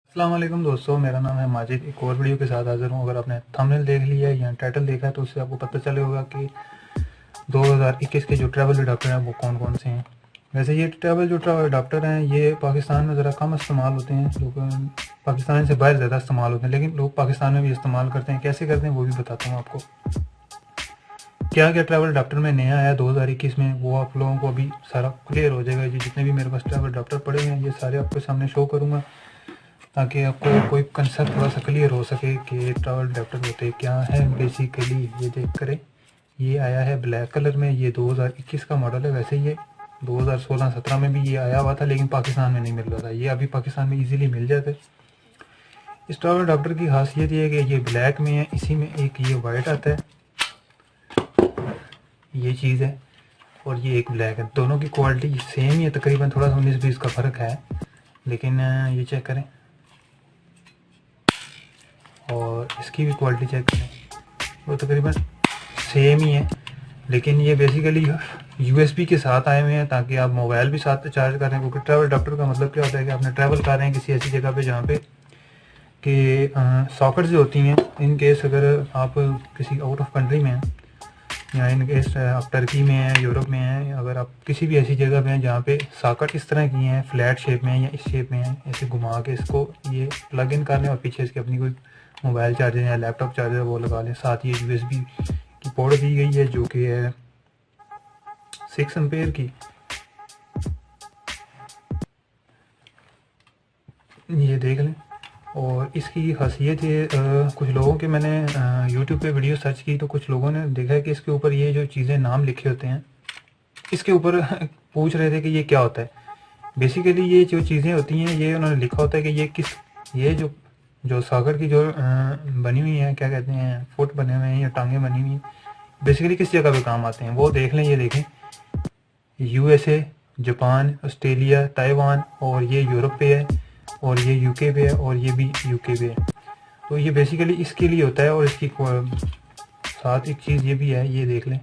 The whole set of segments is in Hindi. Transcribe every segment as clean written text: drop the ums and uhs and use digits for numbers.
अस्सलाम वालेकुम दोस्तों, मेरा नाम है माजिद। एक और वीडियो के साथ हाज़िर हूँ। अगर आपने थंबनेल देख लिया है या टाइटल देखा है तो उससे आपको पता चले होगा कि 2021 के जो ट्रैवल अडाप्टर हैं वो कौन कौन से हैं। वैसे ये ट्रैवल जो अडाप्टर हैं ये पाकिस्तान में ज़रा कम इस्तेमाल होते हैं, लोग पाकिस्तान से बाहर ज़्यादा इस्तेमाल होते हैं, लेकिन लोग पाकिस्तान में भी इस्तेमाल करते हैं। कैसे करते हैं वो भी बताता हूँ आपको। क्या क्या ट्रैवल अडाप्टर में नया आया 2021 में, वो आप लोगों को अभी सारा क्लियर हो जाएगा। जी जितने भी मेरे पास ट्रैवल अडाप्टर पड़े हुए हैं ये सारे आपके सामने शो करूँगा, ताकि आपको कोई कंसेप्ट थोड़ा सा क्लियर हो सके कि ट्रैवल अडाप्टर होते क्या है बेसिकली। ये देख करें, ये आया है ब्लैक कलर में। ये 2021 का मॉडल है। वैसे ये 2016-17 में भी ये आया हुआ था, लेकिन पाकिस्तान में नहीं मिल रहा था। ये अभी पाकिस्तान में इजीली मिल जाता है। इस ट्रैवल अडाप्टर की खासियत ये है कि ये ब्लैक में है, इसी में एक ये वाइट आता है, ये चीज़ है, और ये एक ब्लैक है। दोनों की क्वालिटी सेम ही है, तकरीबन थोड़ा सा 19-20 का फ़र्क है, लेकिन ये चेक करें और इसकी भी क्वालिटी चेक करें, वो तकरीबन सेम ही है। लेकिन ये बेसिकली USB के साथ आए हुए हैं, ताकि आप मोबाइल भी साथ चार्ज करें। क्योंकि ट्रैवल अडाप्टर का मतलब क्या होता है कि आपने ट्रैवल कर रहे हैं किसी ऐसी जगह पे जहाँ पे कि सॉकेट्स जो होती हैं, इन केस अगर आप किसी आउट ऑफ कंट्री में हैं, या इन केस आप टर्की में हैं, यूरोप में हैं, अगर आप किसी भी ऐसी जगह पे हैं जहाँ पे सॉकेट इस तरह की हैं, फ्लैट शेप में या इस शेप में है, ऐसे घुमा के इसको ये प्लग इन कर लें और पीछे इसकी अपनी कोई मोबाइल चार्जर या लैपटॉप चार्जर वो लगा लें। साथ ये USB की पोर्ट दी गई है जो कि है 6 एम्पेयर की। ये देख लें। और इसकी खासियत ये कुछ लोगों के मैंने YouTube पे वीडियो सर्च की तो कुछ लोगों ने देखा है कि इसके ऊपर ये जो चीज़ें नाम लिखे होते हैं, इसके ऊपर पूछ रहे थे कि ये क्या होता है। बेसिकली ये जो चीज़ें होती हैं ये उन्होंने लिखा होता है कि ये किस, ये जो जो सागर की जो बनी हुई है, क्या कहते हैं, फुट बने हुए हैं या टांगे बनी हुई हैं, बेसिकली किस जगह पे काम आते हैं वो देख लें। ये देखें, USA, जापान, ऑस्ट्रेलिया, ताइवान, और ये यूरोप पे है, और ये UK पे है, और ये भी UK पे है। तो ये बेसिकली इसके लिए होता है। और इसकी साथ एक चीज़ ये भी है, ये देख लें,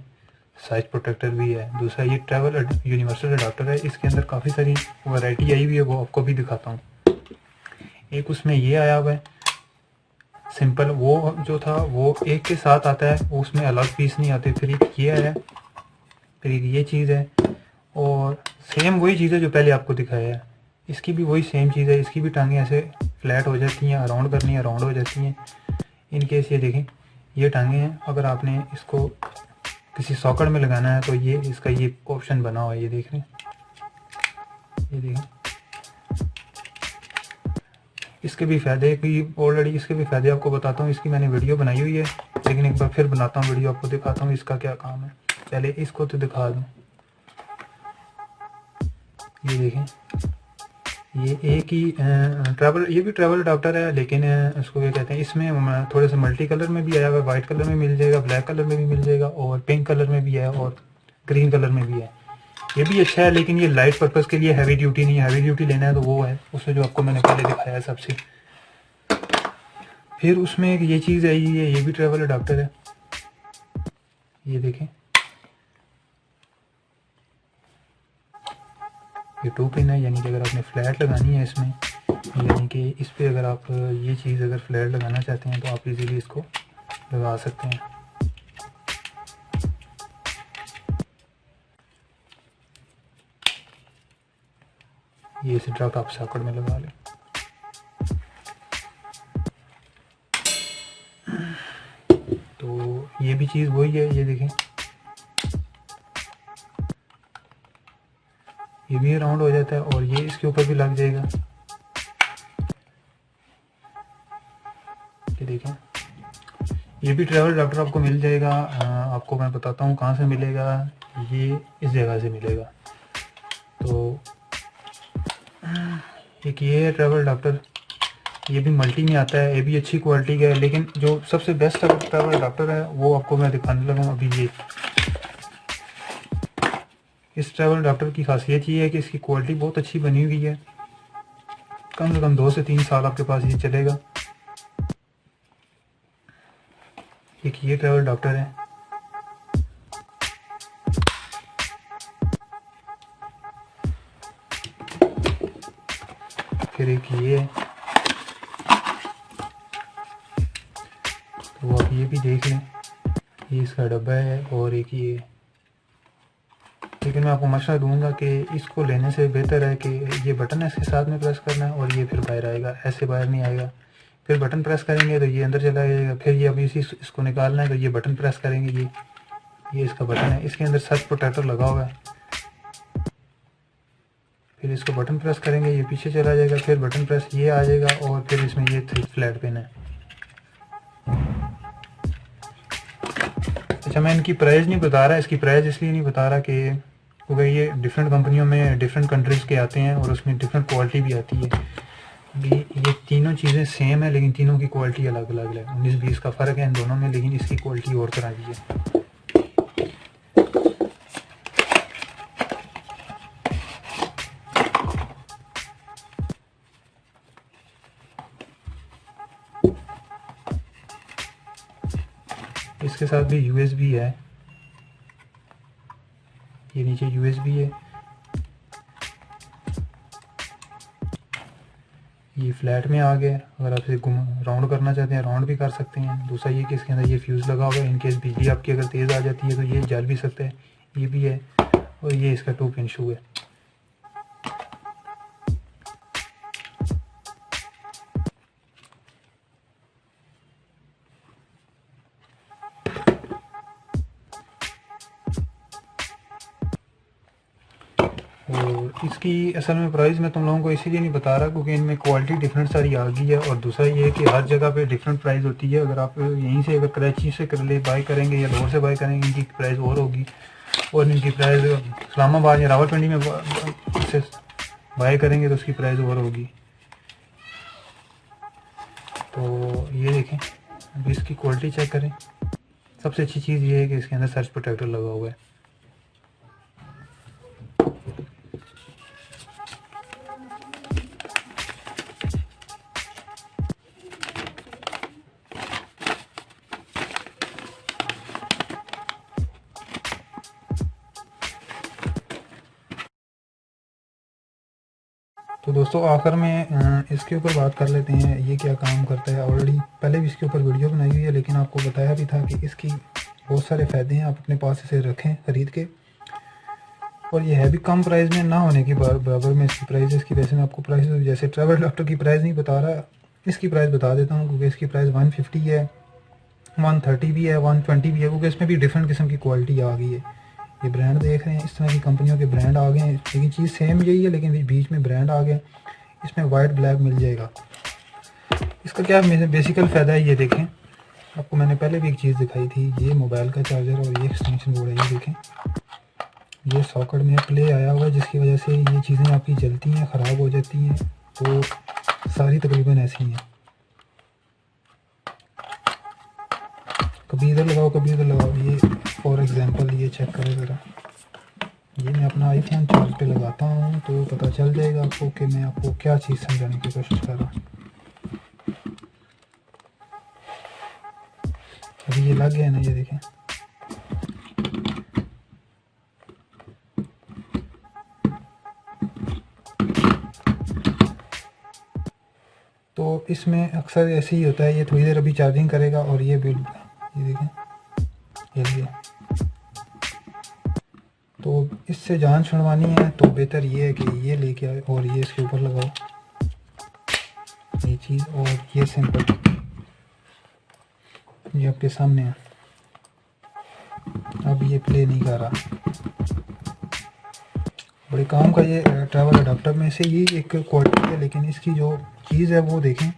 साइज प्रोटेक्टर भी है। दूसरा ये ट्रैवल यूनिवर्सल अडाप्टर है, इसके अंदर काफ़ी सारी वैरायटी आई हुई है, वो आपको भी दिखाता हूँ। एक उसमें ये आया हुआ है सिंपल, वो जो था वो एक के साथ आता है, उसमें अलग पीस नहीं आते। फिर एक ये है, फिर एक ये चीज़ है, और सेम वही चीज़ है जो पहले आपको दिखाया है। इसकी भी वही सेम चीज़ है, इसकी भी टांगें ऐसे फ्लैट हो जाती हैं, राउंड करनी है राउंड हो जाती हैं। इन केस ये देखें, ये टांगें हैं, अगर आपने इसको किसी सॉकेट में लगाना है तो ये इसका ये ऑप्शन बना हुआ है। ये देख रहे हैं, ये देखें। इसके भी फ़ायदे भी ऑलरेडी, इसके भी फ़ायदे आपको बताता हूँ। इसकी मैंने वीडियो बनाई हुई है, लेकिन एक बार फिर बनाता हूँ वीडियो, आपको दिखाता हूँ इसका क्या काम है। पहले इसको तो दिखा दूँ। ये देखें, ये एक ही ट्रैवल, ये भी ट्रैवल अडाप्टर है, लेकिन इसको क्या कहते हैं, इसमें थोड़े से मल्टी कलर में भी आया हुआ है। वाइट कलर में मिल जाएगा, ब्लैक कलर में भी मिल जाएगा, और पिंक कलर में भी है, और ग्रीन कलर में भी है। ये भी अच्छा है, लेकिन ये लाइट पर्पज़ के लिए, हैवी ड्यूटी नहीं है। हैवी ड्यूटी लेना है तो वो है उसमें जो आपको मैंने पहले दिखाया है सबसे। फिर उसमें एक ये चीज़ आई है, ये भी ट्रैवल अडाप्टर है। ये देखें, ये 2 पिन है, यानी कि अगर आपने फ्लैट लगानी है इसमें, यानी कि इस पर अगर आप ये चीज़ अगर फ्लैट लगाना चाहते हैं तो आप इजीली इसको लगा सकते हैं। ये इसे डायरेक्ट आप सॉकेट में लगा लें। तो ये भी चीज़ वही है, ये देखें, ये भी राउंड हो जाता है, और ये इसके ऊपर भी लग जाएगा। ये देखें, ये भी ट्रैवल अडाप्टर आपको मिल जाएगा। आपको मैं बताता हूँ कहाँ से मिलेगा। ये इस जगह से मिलेगा। तो एक ये है ट्रैवल अडाप्टर, ये भी मल्टी में आता है, ये भी अच्छी क्वालिटी का है। लेकिन जो सबसे बेस्ट ट्रैवल अडाप्टर है वो आपको मैं दिखाने लगा हूँ अभी। ये इस ट्रैवल अडाप्टर की खासियत ये है कि इसकी क्वालिटी बहुत अच्छी बनी हुई है। कम से कम 2 से 3 साल आपके पास ये चलेगा। एक ये ट्रैवल अडाप्टर है, फिर एक ये है, ये भी देख लें, ये इसका डब्बा है और एक ये। लेकिन मैं आपको मशवरा दूंगा कि इसको लेने से बेहतर है कि ये बटन है इसके साथ में प्रेस करना है और ये फिर बाहर आएगा, ऐसे बाहर नहीं आएगा। फिर बटन प्रेस करेंगे तो ये अंदर चला जाएगा। फिर ये अभी इसको निकालना है तो ये बटन प्रेस करेंगे, ये इसका बटन है, इसके अंदर सर्च प्रोटेक्टर लगा हुआ है। फिर इसको बटन प्रेस करेंगे, ये पीछे चला जाएगा। फिर बटन प्रेस ये आ जाएगा और फिर इसमें ये 3 फ्लैट पिन है। अच्छा, मैं इनकी प्राइस नहीं बता रहा, इसकी प्राइस इसलिए नहीं बता रहा कि क्योंकि ये डिफरेंट कंपनियों में डिफरेंट कंट्रीज़ के आते हैं और उसमें डिफरेंट क्वालिटी भी आती है। ये तीनों चीज़ें सेम है लेकिन तीनों की क्वालिटी अलग अलग है। 19-20 का फ़र्क है इन दोनों में, लेकिन इसकी क्वालिटी और तरह की है। इसके साथ भी USB है, ये नीचे USB है। ये फ्लैट में आ गया, अगर आप इसे राउंड करना चाहते हैं राउंड भी कर सकते हैं। दूसरा ये कि इसके अंदर ये फ्यूज़ लगा हुआ है, इनकेस बिजली आपकी अगर तेज़ आ जाती है तो ये जल भी सकता है, ये भी है। और ये इसका 2 पिन शू है। और इसकी असल में प्राइस मैं तुम लोगों को इसीलिए नहीं बता रहा क्योंकि इनमें क्वालिटी डिफरेंट सारी आ गई है। और दूसरा ये है कि हर जगह पे डिफरेंट प्राइस होती है। अगर आप यहीं से अगर कराची से कर ले बाई करेंगे या लाहौर से बाई करेंगे, इनकी प्राइस और होगी। और इनकी प्राइस इस्लामाबाद या रावलपिंडी में से बाई करेंगे तो उसकी प्राइस और होगी। तो ये देखें, अभी इसकी क्वालिटी चेक करें। सबसे अच्छी चीज़ ये है कि इसके अंदर सर्च प्रोटेक्टर लगा हुआ है। तो दोस्तों आखिर में इसके ऊपर बात कर लेते हैं, ये क्या काम करता है। ऑलरेडी पहले भी इसके ऊपर वीडियो बनाई हुई है, लेकिन आपको बताया भी था कि इसकी बहुत सारे फ़ायदे हैं। आप अपने पास इसे रखें ख़रीद के। और ये है भी कम प्राइस में ना होने के बराबर में इसकी प्राइस है। इसकी वैसे मैं आपको प्राइस जैसे ट्रैवल डॉक्टर की प्राइस नहीं बता रहा, इसकी प्राइस बता देता हूँ क्योंकि इसकी प्राइस 150 है, 130 भी है, 120 भी है, क्योंकि इसमें भी डिफरेंट किस्म की क्वालिटी आ गई है। ये ब्रांड देख रहे हैं, इस तरह की कंपनियों के ब्रांड आ गए हैं, लेकिन चीज़ सेम यही है लेकिन बीच में ब्रांड आ गया। इसमें वाइट ब्लैक मिल जाएगा। इसका क्या बेसिकल फ़ायदा है, ये देखें। आपको मैंने पहले भी एक चीज़ दिखाई थी, ये मोबाइल का चार्जर और ये एक्सटेंशन बोर्ड है। ये देखें, ये सॉकेट में प्ले आया हुआ है जिसकी वजह से ये चीज़ें आपकी जलती हैं, ख़राब हो जाती हैं। तो सारी तकरीबन ऐसी हैं, कभी इधर लगाओ कभी इधर लगाओ। ये फॉर एग्जांपल ये चेक करो ज़रा, ये मैं अपना आईफोन चार्ज पे लगाता हूँ तो पता चल जाएगा आपको कि मैं आपको क्या चीज़ समझाने की कोशिश कर रहा हूँ। अभी ये लग गया है ना, ये देखें। तो इसमें अक्सर ऐसे ही होता है, ये थोड़ी देर अभी चार्जिंग करेगा और ये बिल, ये देखें हिल गया। तो इससे जान छुड़वानी है तो बेहतर ये है कि ये लेके आए और ये इसके ऊपर लगाओ ये चीज़। और ये सिंपल, ये आपके सामने है, अब ये प्ले नहीं कर रहा। बड़े काम का ये ट्रैवल अडाप्टर में से ये एक क्वालिटी है, लेकिन इसकी जो चीज़ है वो देखें,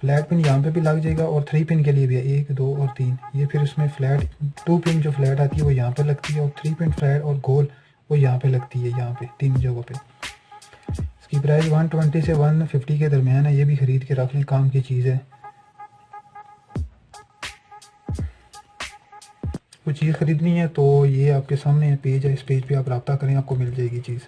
फ्लैट पिन यहाँ पे भी लग जाएगा और 3 पिन के लिए भी है, 1 2 और 3। ये फिर उसमें फ्लैट 2 पिन जो फ्लैट आती है वो यहाँ पे लगती है और 3 पिन फ्लैट और गोल वो यहाँ पे लगती है, यहाँ पे 3 जगहों पे। इसकी प्राइस 120 से 150 के दरमियान है। ये भी ख़रीद के रख लें, काम की चीज़ है। कोई चीज़ ख़रीदनी है तो ये आपके सामने पेज है, इस पेज पे आप रब्ता करें, आपको मिल जाएगी चीज़।